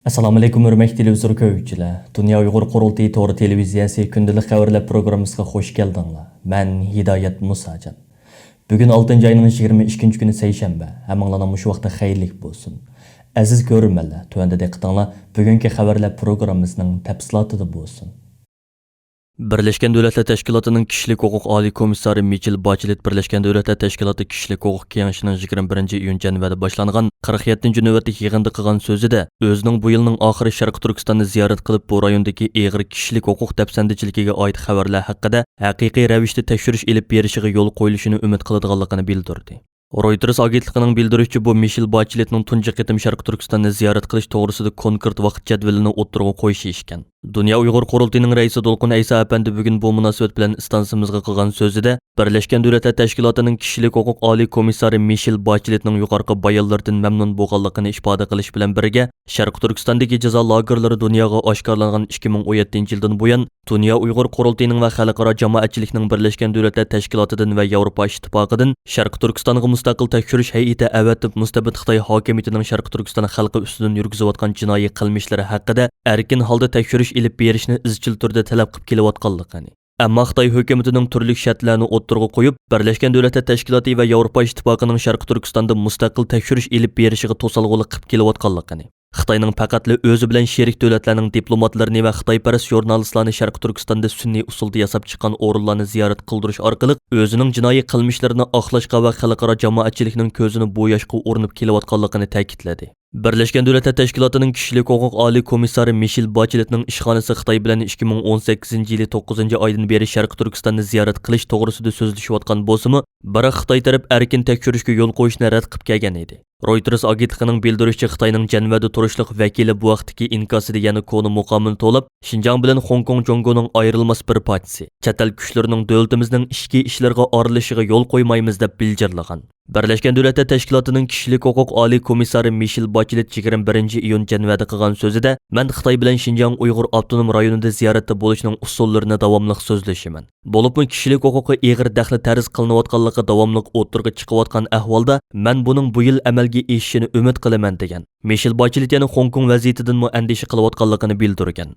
Assalomu alaykum hurmatli televizor ko'ruvchilar. Dunya Uyghur Qurultiyi to'g'ri televiziyesi kündilik xəvərlər proqramımızga xoş geldinglar. Men Hidayat Musajan. Bugün 6 ayının 22 günü seyşembe. Hammalarning shu vaqtda xayrlik bo'lsin. Aziz ko'ruvchilar, tövəndə diqqətinglar bugünkü xəvərlər proqramımızning təfsilatida bo'lsin. Birleşken Devletler Teşkilatı'nın Kişilik Hukuk Ali Komissarı Michel Bachelet Birleşken Devletler Teşkilatı Kişilik Hukuk Kengişinin 21 iyun janvada başlanğan 47. növbetlik yig'inda qilgan so'zida o'zining bu yilning oxiri Sharq Turkistonni ziyorat qilib bu rayondagi ig'ir kishilik huquq dafsandichiligiga oid xabarlar haqida haqiqiy ravishda tekshirish elib berishiga yo'l qo'yilishini umid qiladiganligini bildirdi. Reuters agentligining bildirishicha bu Michel Bacheletning tunji qitim Sharq Turkistonni ziyorat qilish to'g'risida konkret vaqt jadvalini o'ttirib qo'yishi ekan. Dunya Uyg'ur Qurultiyining raisi Dolqun Aysa apandi bugun bu munosabat bilan istansimizga qilgan so'zida Birleşken Devletler Teşkilatı'nın Kişilik Hukuk Ali Komissarı Michel Bachelet'ning yuqorqi bayonlardan mamnun bo'lganligini ifoda qilish bilan birga Sharq Turkistondagi jazo lagerlari dunyoga oshkorlangan 2017-yildan buyon Dunya Uyg'ur Qurultiyining va xalqaro jamoatchilikning Birleşken Devletler Teşkilatı'dan va Yevropa Ittifoqidan Sharq Turkistonga mustaqil tekshirish hay'ati avatib mustabid Xitoy hokimiyatining Sharq Turkiston xalqi ustidan yurgizayotgan jinoiy qilmishlari haqida erkin holda tekshirish ilib berishni izchil turda talab qilib kelayotganligini. Ammo Xitoy hukumatining turli shartlarni o'ttirg'a qo'yib, Birleşken Devletler Teşkilatı va Yevropa Ittifoqining Sharq Turkistonda mustaqil tekshirish ilib berishiga to'salg'ulik qilib kelayotganligini. Xitoyning faqatli o'zi bilan sherik davlatlarning diplomatlarini va Xitoyparast jurnalistlarni Sharq Turkistonda sun'iy usulda yasab chiqqan o'rinlarni ziyorat qildirish orqali o'zining jinoiy qilmishlarini oqlashga va xalqaro jamoatchilikning ko'zini bo'yashga urinib kelayotganligini ta'kidladi. Birleşken Devletler Teşkilatı'nın Kişilik Hukuk Ali Komissarı Michel Bachelet'ning ishxonasi Xitoy bilan 2018-yili 9-oydan beri Sharq Turkistonni ziyorat qilish to'g'risida so'zlashayotgan bo'lsa-mu, biroq Xitoy taraf erkin tekshirishga yo'l qo'yishni rad qilib kelgan edi. Reuters agentligining bildirishicha Xitoyning Janvada turishliq vakili bu vaqtdagi inkosida yana koni muqomini to'lab, Xinjiang bilan Hong Kong Jongoning ayrilmas bir partisi, chet el kuchlarining davlatimizning ichki ishlarga aralashishiga yo'l qo'ymaymiz deb bildirgan. Birleşken Devletler Teşkilatı'nın Kişilik Hukuk Ali Komissarı Michel Bachelet 21 iyun janvada qilgan so'zida men Xitoy bilan Xinjiang Uyg'ur avtonom rayonida ziyoratda bo'lishning usullarini davomli so'zlashaman. Bo'libmi kishilik huquqi ig'ir daxli tarz qilinayotganligi davomli o'tirg'i chiqayotgan ahvolda men buning bu yil amalga oshishini umid qilaman degan. Michel Bachelet yana Hong Kong vaziyatidan muandisha qilayotganligini bildirgan.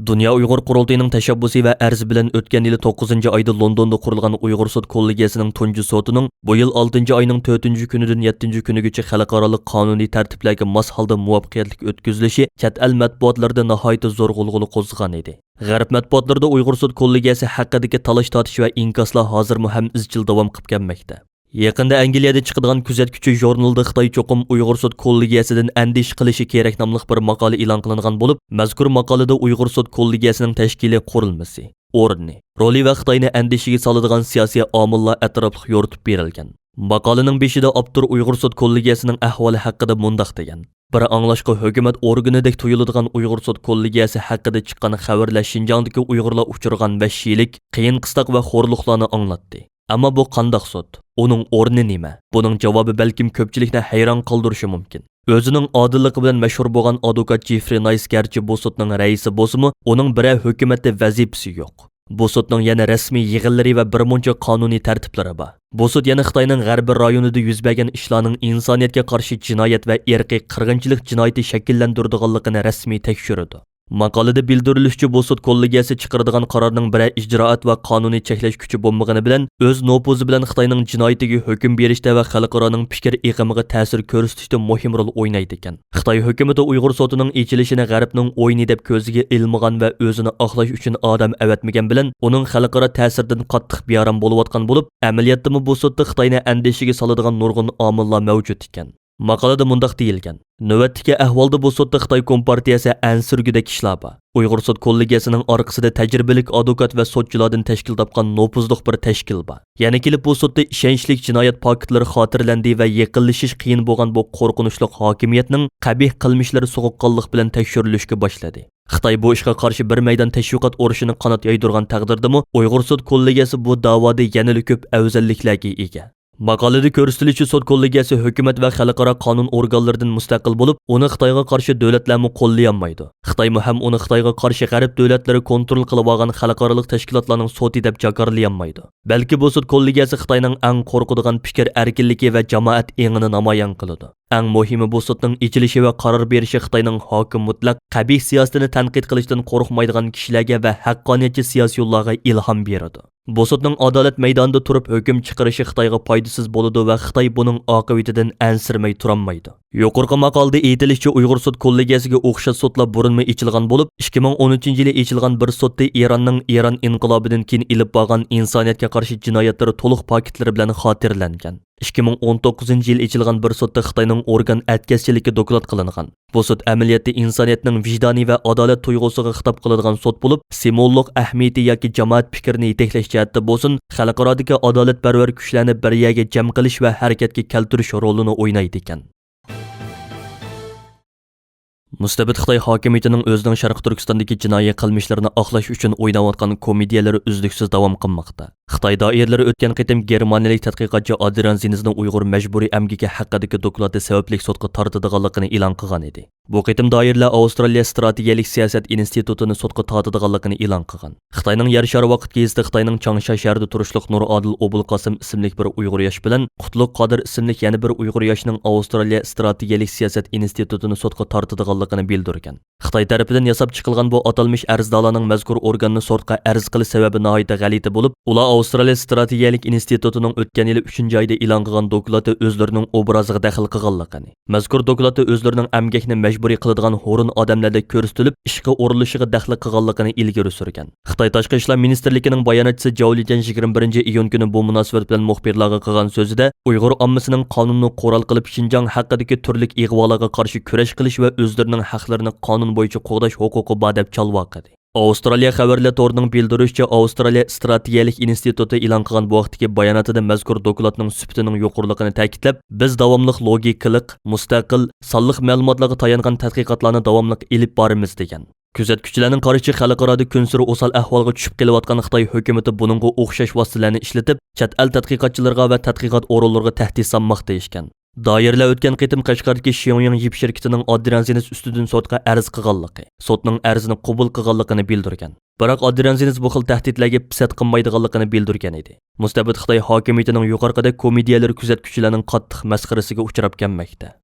Dunya Uyg'ur Qurultiyining tashabbusi va arzi bilan o'tgan yili 9-oyda Londonda qurilgan Uyg'ur sud kollegiyasining tunji sotining bu yil 6-oyning 4-kunidan 7-kunigacha xalqaro qonuniy tartiblarga mos holda muvaffaqiyatli o'tkazilishi chet el matbuotlarida nihoyatda zo'r g'ulg'ula qo'zg'agan edi. G'arb matbuotlarida Uyg'ur sud kollegiyasi haqidagi talash-tortish va inkoslar hozirmi ham izchil davom qilib kelmoqda. Yaqinda Angliyada chiqadigan kuzatuvchi jurnalda Xitoy cho'qim Uyg'ur sud kollegiyasidan andish qilishi kerak nomli bir maqola e'lon qilingan bo'lib, mazkur maqolada Uyg'ur sud kollegiyasining tashkiliy qurilmasi, o'rni, roli va Xitoyni andishiga soladigan siyosiy omillar atrofli yoritib berilgan. Maqolaning beshida avtor Uyg'ur sud kollegiyasining ahvoli haqida mundaq degan: bir anglashqa hukumat organidek tuyuladigan Uyg'ur sud kollegiyasi haqida chiqqan xabarlar Xinjiangdagi Uyg'urlar uchirgan vahshiylik, qiyin qistoq va xo'rliqlarni anglatdi. Ammo bu qandoq sud? Uning o'rni nima? Buning javobi balkim ko'pchilikni hayron qoldirishi mumkin. O'zining odilligi bilan mashhur bo'lgan advokat Jeffrey Nice garchi bu sudning raisi bo'lsa-mu, uning biror hukumatda vazifasi yo'q. Bu sudning yana rasmiy yig'inlari va bir muncha qonuniy tartiblari bor. Bu sud yana Xitoyning g'arbiy rayonida yuz bergan ishlarning insoniyatga qarshi jinoyat va irqiy qirg'inchilik jinoyati shakllantiradiganligini rasmiy tekshirdi. Maqolada bildirilishicha bu sud kollegiyasi chiqaradigan qarorning biri ijroat va qonuniy cheklash kuchi bo'lmagani bilan o'z nopuzi bilan Xitoyning jinoyatiga hukm berishda va xalqaroning fikr iqimiga ta'sir ko'rsatishda muhim rol o'ynaydi ekan. Xitoy hukumati Uyg'ur sotining echilishini g'arbning o'yini deb ko'ziga ilmagan va o'zini oqlash uchun odam avatmagan bilan uning xalqaro ta'sirdan qattiq beyaram bo'layotgan bo'lib, amaliyotda bu sudda Xitoyni andishiga soladigan nurg'un omillar mavjud ekan. Maqolada mundaq deyilgan: navbatdagi ahvolda bu sudda Xitoy Kompartiyasi ansirgidek ishlar bor. Uyg'ur sud kollegiyasining orqasida tajribalik advokat va sudchilardan tashkil topgan nopuzliq bir tashkil bor. Yana kelib bu sudda ishonchlik jinoyat paketlari xotirlandi va yiqilishish qiyin bo'lgan bu qo'rqinchli hokimiyatning qabih qilmishlari so'g'uqqonlik bilan tekshirilishga boshladi. Xitoy bu ishga qarshi bir maydon tashviqot urushini qanot yoydirgan taqdirdami, Uyg'ur sud kollegiyasi bu da'voda yanada ko'p afzalliklarga ega. Maqolada ko'rsatilishicha sud kollegiyasi hukumat va xalqaro qonun organlaridan mustaqil bo'lib, uni Xitoyga qarshi davlatlarni qo'llayolmaydi. Xitoymi ham uni Xitoyga qarshi g'arb davlatlari kontrol qilib olgan xalqaro tashkilotlarning sudi deb jakarlayolmaydi. Balki bu sud kollegiyasi Xitoyning eng qo'rqadigan fikr erkinligi va jamoat engini namoyon qiladi. Eng muhimi bu sudning ichilishi va qaror berishi Xitoyning hokim mutlaq qabih siyosatini tanqid qilishdan qo'rqmaydigan kishilarga va haqqoniyatchi siyosiy yo'llarga ilhom beradi. Bu sudning adolat maydonida turib hukm chiqarishi Xitoyga foydasiz bo'ladi va Xitoy buning oqibatidan ansirmay turolmaydi. Yuqorqi maqolada aytilishicha Uyg'ur sud kollegiyasiga o'xshash sudlar burunma ichilgan bo'lib, 2013-yili ichilgan bir sudda Eronning Eron inqilobidan keyin ilib borgan insoniyatga qarshi jinoyatlari to'liq paketlari bilan xotirlangan. 2019-yil ichilgan bir sudda Xitoyning organ atkazchiligi doklad qilingan. Bu sud amaliyotda insoniyatning vijdoniy va adolat tuyg'usiga xitob qiladigan sud bo'lib, simvollik ahamiyati yoki jamoat fikrini yetaklash jihatda bo'lsin, xalqarodagi adolatparvar kuchlarni bir yerga jam qilish va harakatga keltirish rolini o'ynaydi ekan. Mustabid Xitoy hokimiyatining o'zining Sharq Turkistondagi jinoiy qilmishlarini oqlash uchun o'ynayotgan komediyalari uzluksiz davom qilmoqda. Xitoy doiralari o'tgan qitim Germaniyalik tadqiqotchi Adrian Zinizning Uyg'ur majburiy amgaki haqidagi doklati sababli sudga tortadiganligini e'lon qilgan edi. Bu qitim doiralar Avstraliya strategiyalik siyosat institutini sudga tortadiganligini e'lon qilgan. Xitoyning Yer shari vaqt geziti Xitoyning Changsha shahrida turishliq Nur Adil Obul Qosim ismli bir Uyg'ur yosh bilan Qutlug' Qodir ismli yana bir Uyg'ur yoshning Avstraliya strategiyalik siyosat institutini sudga tortadiganligini bildirgan. Xitoy tarafidan yasab chiqilgan bu atalmish arzdorlarning mazkur organni sudga arz qilish sababi nihoyatda g'alati bo'lib, ular Avstraliya strategiyalik institutining o'tgan yili 3-oyda e'lon qilgan doklati o'zlarining obraziga daxl qilganligini. Mazkur doklati o'zlarining amgakni majburiy qiladigan ho'rin odamlarda ko'rsatilib, ishga o'rinishiga daxl qilganligini ilgari surgan. Xitoy Tashqi ishlar ministrligining bayonotchisi Javlijan 21-iyun kuni bu munosabat bilan muxbirlarga qilgan so'zida Uyg'ur ommasining qonunni qo'ral qilib Xinjiang haqidagi turli ig'volarga qarshi kurash qilish va o'zlarining haqlarini qonun bo'yicha qo'g'dash huquqi bor deb chalvoqadi. Avstraliya xəvərlər torining bildirishicha, Avstraliya strategiyalik instituti e'lon qilgan bu vaqtdagi bayonotida mazkur dokladning sifatining yuqoriligini ta'kidlab, biz davomli logikalik, mustaqil, sonliq ma'lumotlarga tayangan tadqiqotlarni davomli elib boramiz degan. Kuzatuvchilarning qarashicha xalqaroda kunsiri o'sal ahvolga tushib kelayotgan Xitoy hukumatı buningga o'xshash vositalarni ishlatib, chet el tadqiqotchilarga va tadqiqot o'rinlariga tahdid solmoqda ishgan. Doiralar o'tgan qitim Qashqardagi Xiaoyang yip shirkatining Adrian Zinis ustidan sudga arz qilganligi, sudning arzini qabul qilganligini bildirgan. Biroq Adrian Zinis bu xil tahdidlarga pisat qilmaydiganligini bildirgan edi. Mustabid Xitoy hokimiyatining yuqorqida komediyalar kuzatuvchilarning qattiq masxarasiga uchrab kelmoqda.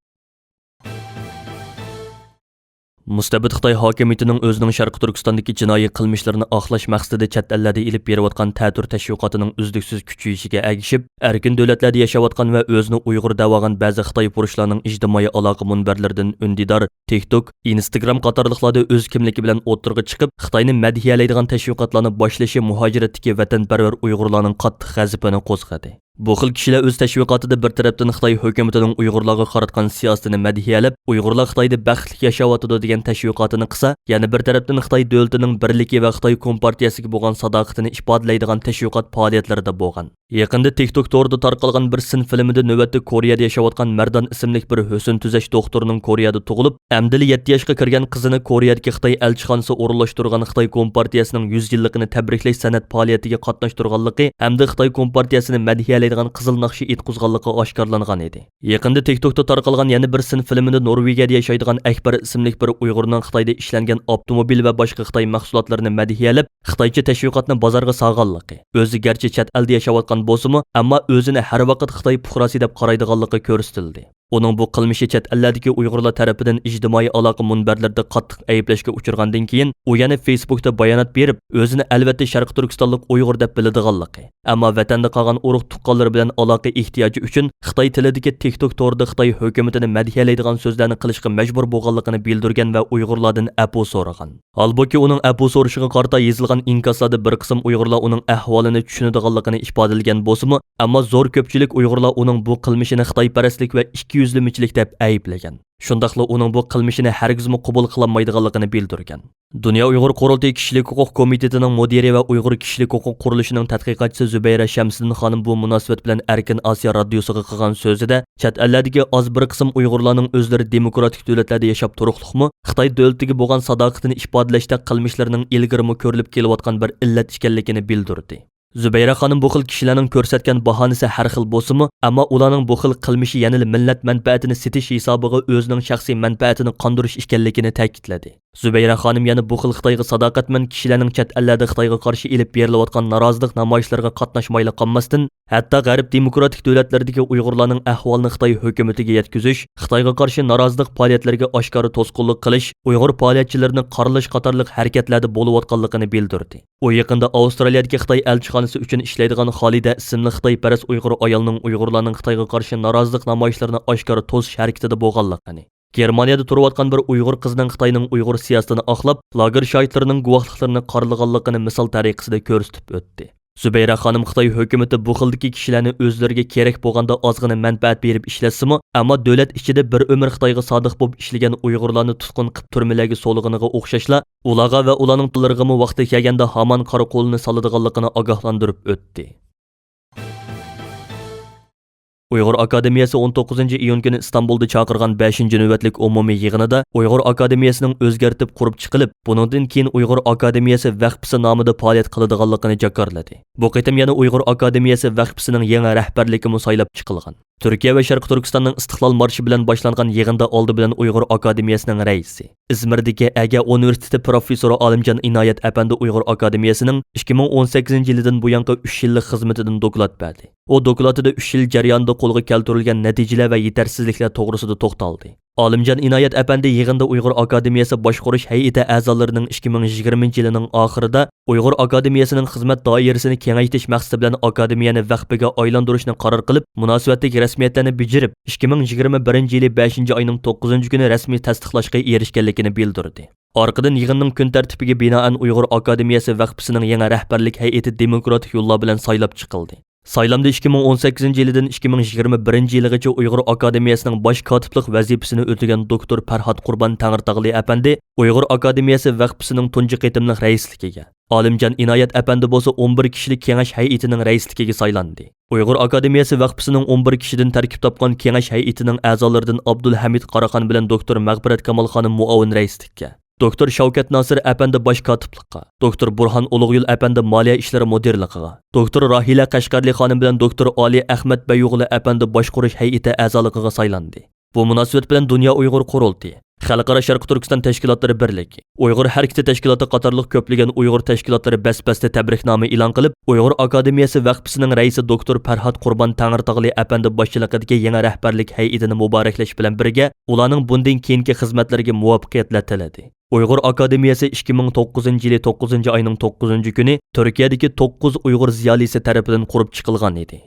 Mustabid Xitoy hokimiyatining o'zining Sharq Turkistondagi jinoiy qilmishlarini oqlash maqsadida chet ellarda ilib berayotgan ta'tir tashviqotining uzluksiz kuchayishiga ergishib, erkin davlatlarda yashayotgan va o'zini Uyg'ur da'vogan ba'zi Xitoy purushlarning ijtimoiy aloqa munbarlaridan undidor, TikTok, Instagram qatorliqlarda o'z kimligi bilan o'tirg'i chiqib, Xitoyni madhiyalaydigan tashviqotlarni boshlashi muhojiratdagi vatanparvar Uyg'urlarning qattiq g'azabini qo'zg'adi. Bu xil kishilar o'z tashviqotida bir tarafdan Xitoy hukumatining Uyg'urlarga qaratgan siyosatini madhiyalab, Uyg'urlar Xitoyda baxtli yashayotadi degan tashviqotini qilsa, yana bir tarafdan Xitoy davlatining birligi va Xitoy kompartiyasiga bo'lgan sadoqatini ifodalaydigan tashviqot faoliyatlarida bo'lgan. Yaqinda TikTok torida tarqalgan bir sin filmida navbatda Koreyada yashayotgan Mardan ismli bir husn tuzash doktorining Koreyada tug'ilib, amdili 7 yoshga kirgan qizini Koreyadagi Xitoy elchixonasi o'rinlashtirgan Xitoy kompartiyasining 100 yilligini tabriklash san'at faoliyatiga qatnashtirganligi hamda Xitoy kompartiyasini madhiyalaydigan qizil naqshi etqizganligi oshkorlangan edi. Yaqinda TikTokda tarqalgan yana bir sin filmida Norvegiyada yashaydigan Akbar ismli bir Uyg'urning Xitoyda ishlangan avtomobil va boshqa Xitoy mahsulotlarini madhiyalab, Xitoycha tashviqotni bozorga solganligi. O'zi garchi chet elda yashayotgan bo'lsa-mu, ammo o'zini har vaqt Xitoy fuqarosi deb qaraydiganligi ko'rsatildi. Uning bu qilmishi chet ellardagi Uyg'urlar tarafidan ijtimoiy aloqa munbarlarida qattiq ayblashga uchragandan keyin u yana Facebookda bayonot berib, o'zini albatta Sharq Turkistonlik Uyg'ur deb biladiganligi, ammo vatanda qolgan urug' tuqqanlar bilan aloqa ehtiyoji uchun Xitoy tilidagi TikTok torida Xitoy hukumatini madhiyalaydigan so'zlarni qilishga majbur bo'lganligini bildirgan va Uyg'urlardan afu so'ragan. Holbuki uning afu so'rashiga qarata yozilgan inkoslarda bir qism Uyg'urlar uning ahvolini tushunadiganligini ifodalagan bo'lsa-mu, ammo zo'r ko'pchilik Uyg'urlar uning bu qilmishini Xitoyparastlik va yuzlimichilik deb ayblagan. Shundaqla uning bu qilmishini hargizmi qabul qilinmaydiganligini bildirgan. Dunya Uyg'ur Qurultiyi kishilik huquq komitetining mudiri va Uyg'ur kishilik huquq qurilishining tadqiqotchisi Zubayra Shamsiddin xonim bu munosabat bilan Erkin Osiyo radiosiga qilgan so'zida, chet ellardagi oz bir qism Uyg'urlarning o'zlari demokratik davlatlarda yashab turuqliqmi, Xitoy davlatiga bo'lgan sadoqatini ifodalashda qilmishlarining ilgirimi ko'rilib kelayotgan bir illat ekanligini bildirdi. Zübeyra xanım bu xil kishilarning ko'rsatgan bahonasi har xil bo'lsa-mu, ammo ularning bu xil qilmishi yana millat manfaatini setish hisobiga o'zining shaxsiy manfaatini qondirish ekanligini ta'kidladi. Zübeyra xanım yana bu xil Xitoyga sadoqatmand kishilarning chet ellarda Xitoyga qarshi elib berilayotgan norozilik namoyishlariga qatnashmayli qolmasdan, hatto G'arb demokratik davlatlaridagi Uyg'urlarning ahvolini Xitoy hukumatiga yetkazish, Xitoyga qarshi norozilik faoliyatlariga oshkora to'sqinlik qilish, Uyg'ur faoliyatchilarini qaralash qatorliq harakatlarda bo'lib bildirdi. U yaqinda Avstraliyadagi Xitoy elchixonasi uchun ishlaydigan Xolida ismli Xitoyparast Uyg'ur ayolning Uyg'urlarning Xitoyga qarshi norozilik namoyishlarini oshkora to'sish harakatida bo'lganligini, Germaniyada turayotgan bir Uyg'ur qizining Xitoyning Uyg'ur siyosatini oqlab, lager shohidlarining guvohliklarini qaralaganligini misol tariqasida ko'rsatib o'tdi. Zübeyra xanım Xitoy hukumati bu xildagi kishilarni o'zlariga kerak bo'lganda ozgina manfaat berib ishlatsa-mu, ammo davlat ichida bir umr Xitoyga sodiq bo'lib ishlagan Uyg'urlarni tutqun qilib turmalarga so'lig'iniga o'xshashla, ularga va ularning tillarigami vaqti kelganda hamon qora qo'lini soladiganligini ogohlantirib o'tdi. Uyghur Akademiyasi 19 iyun kuni İstanbulda chaqirgan 5-navbatlik umumiy yig'inida Uyghur Akademiyasining o'zgartib qurib chiqilib, buningdan keyin Uyghur Akademiyasi vaqfisi nomida faoliyat qiladiganligini jakarladi. Bu qitim yana Uyghur Akademiyasi vaqfisining yangi rahbarligi musaylab chiqilgan. Türkiye ve Sharq Turkistonning istiqlol marshi bilan boshlangan yig'inda oldi bilan Uyghur Akademiyasining raisi, İzmirdagi Aga Universiteti professori Olimjon Inoyat apandi Uyghur Akademiyasining 2018 yilidan bu yangi 3 yillik xizmatidan doklad berdi. O dokladida 3 yil jarayonida qo'lga keltirilgan natijalar va yetersizliklar to'g'risida to'xtaldi. Olimjon Inoyat apandi yig'inda Uyghur Akademiyasi boshqarish hay'ati a'zolarining 2020 yilining oxirida Uyghur Akademiyasining xizmat doirasini kengaytirish maqsadi bilan akademiyani vaqfiga aylantirishni qaror qilib, munosabatdagi rasmiyatlarni bijirib, 2021 yili 5 oyning 9 kuni rasmiy tasdiqlashga erishganligini bildirdi. Orqadan yig'inning kun tartibiga binoan Uyghur Akademiyasi vaqfisining yangi rahbarlik hay'ati demokratik yo'llar bilan saylab chiqildi. Saylamda 2018 yilidan 2021 yilgacha Uyghur Akademiyasining bosh kotiblik vazifasini o'tagan doktor Farhod Qurbon Tangirtog'li apandi Uyghur Akademiyasi vaqfisining tunji qitimlik raisligiga, Olimjon Inoyat apandi bo'lsa 11 kishilik kengash hay'atining raisligiga saylandi. Uyghur Akademiyasi vaqfisining 11 kishidan tarkib topgan kengash hay'atining a'zolaridan Abdulhamid Qaraqon bilan doktor Mag'firat Kamolxonim muavin raislikka, Doktor Shavkat Nasir apandi bosh kotiblikqa, Doktor Burhan Ulug'yul apandi moliya ishlari mudirligiga, Doktor Rahila Qashqarli xonim bilan Doktor Ali Ahmad Bayug'li apandi boshqarish hay'ati a'zoligiga saylandi. Bu munosabat bilan Dunya Uyg'ur Qurultiyi, Xalqaro Sharq Turkiston tashkilotlari birligi, Uyg'ur harakati tashkiloti qatorliq ko'plagan Uyg'ur tashkilotlari bas-basda tabriknoma e'lon qilib, Uyg'ur Akademiyasi vaqfisining raisi doktor Farhod Qurbon Tangirtog'li apandi boshchiligidagi yangi rahbarlik hay'atini muboraklash bilan birga, ularning bundan keyingi xizmatlariga muvaffaqiyatlar tiladi. Uyghur Akademiyasi 2009 yili 9 oyning 9 kuni Turkiyadagi 9 Uyg'ur ziyolisi tarafidan qurib chiqilgan edi.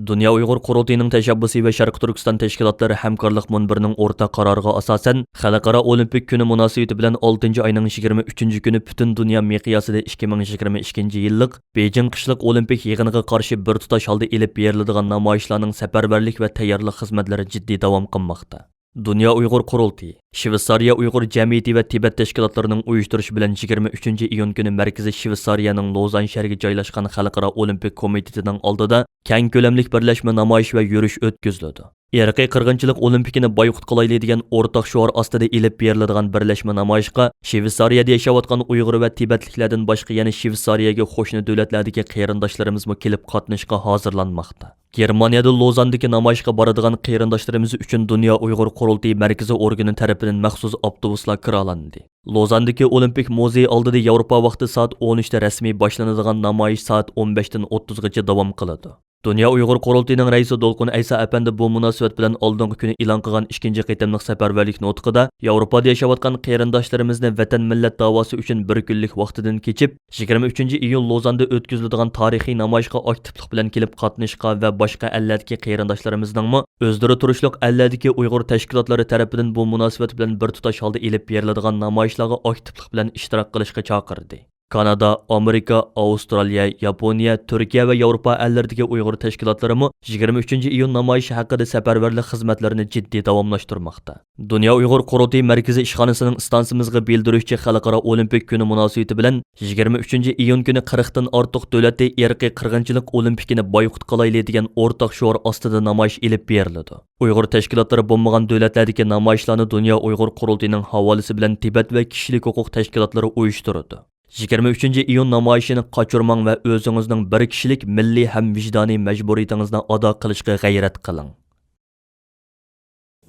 Dunya Uyg'ur Qurultiyining tashabbusi va Sharq Turkiston tashkilotlari hamkorlik munbirining o'rtaq qaroriga asosan Xalqaro Olimpik kuni munosabati bilan 6 oyning 23 kuni butun dunyo miqyosida 2022 yillik Beijing qishliq olimpik yig'iniga qarshi bir tutash holda elib beriladigan namoyishlarning safarbarlik va tayyorlik xizmatlari jiddiy davom qilmoqda. Dunya Uyg'ur Qurultiyi, Shveysariya Uyg'ur jamiyati va Tibet tashkilotlarining uyushtirishi bilan 23 iyun kuni markaziy Shveysariyaning Lozan shahriga joylashgan Xalqaro Olimpik komitetining oldida keng ko'lamlik birlashma namoyish va yurish o'tkazildi. Irqiy qirg'inchilik olimpikini boyqut qilayli degan o'rtaq shuar ostida elib beriladigan birlashma namoyishga Shveysariyada yashayotgan Uyg'ur va Tibetliklardan boshqa yana Shveysariyaga qo'shni davlatlardagi qarindoshlarimiz kelib qatnashga hozirlanmoqda. Germaniyada Lozandagi namoyishga boradigan qarindoshlarimiz uchun Dunya Uyg'ur Qurultiyi markaziy organi tomonidan maxsus avtobuslar kiralandi. Lozandagi Olimpik muzey oldida Yevropa vaqti soat 13 da rasmiy boshlanadigan namoyish soat 15 dan 30 gacha davom qiladi. Dunya Uyg'ur Qurultiyining raisi Dolqun Aysa apandi bu munosabat bilan oldingi kuni e'lon qilgan 2 qitimlik safarbarlik nutqida Yevropada yashayotgan qarindoshlarimizni vatan millat da'vosi uchun bir kunlik vaqtidan kechib 23 iyun Lozanda o'tkaziladigan tarixiy namoyishga aktivlik bilan kelib qatnashishga va boshqa ellardagi qarindoshlarimizning o'zdiri turishliq ellardagi Uyg'ur tashkilotlari tomonidan bu munosabat bilan bir tutash holda elib beriladigan namoyishlarga aktivlik bilan ishtirok qilishga chaqirdi. Kanada, Amerika, Avstraliya, Yaponiya, Turkiya va Yevropa ellardagi Uyg'ur tashkilotlari 23 iyun namoyishi haqida safarbarlik xizmatlarini jiddiy davomlashtirmoqda. Dunya Uyg'ur Qurultiyi markaziy ishxonasining stansimizga bildiruvchi Xalqaro Olimpik kuni munosabati bilan 23 iyun kuni 40 dan ortiq davlatda irqiy qirg'inchilik olimpikini boyqut qilayli degan o'rtaq shuar ostida namoyish elib beriladi. Uyg'ur tashkilotlari bo'lmagan davlatlardagi namoyishlarni Dunya Uyg'ur Qurultiyining havolasi bilan Tibet va kishilik huquq tashkilotlari uyushtirdi. 23 iyun namoyishini qochirmang va o'zingizning bir kishilik milliy ham vijdoniy majburiyatingizni ado qilishga g'ayrat qiling.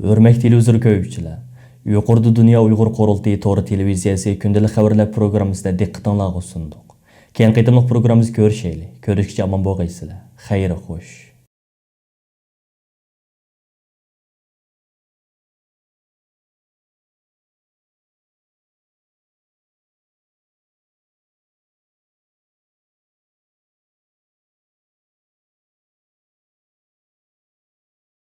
Hurmatli televizor ko'ruvchilar, yuqorida Dunya Uyg'ur Qurultiyi to'g'ri televiziyasi kündəlik xəvərlər proqrammisida diqqətinizə sunduq. Keyin qitimliq proqramimiz görüşəyli. Görüşkiçə aman bo'lgaysizlar. Xeyri xoş.